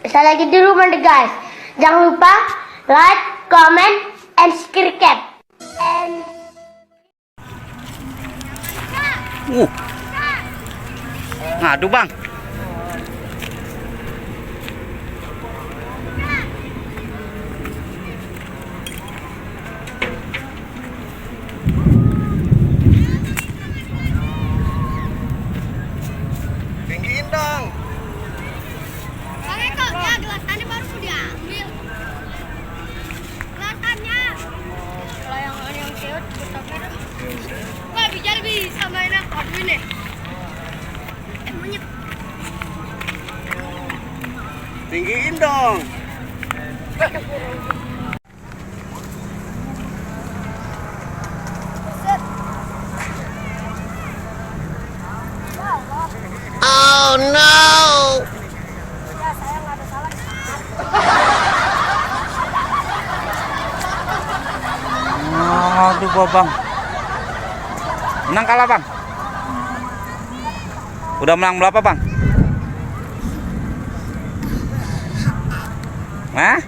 Saya lagi di rumah deh guys. Jangan lupa like, comment, and subscribe. Ngadu bang. Tinggiin dong. Bang Eko, ya gelasannya baru mau diambil. Gelasannya. Kalau yang cewek kita merah. Wah, bicara bisa mainnya aku ini. Monyet. Tinggiin dong. Oh no. Ya saya nggak ada salah. Aduh bang. Menang kalah bang. Udah menang berapa bang? Hah?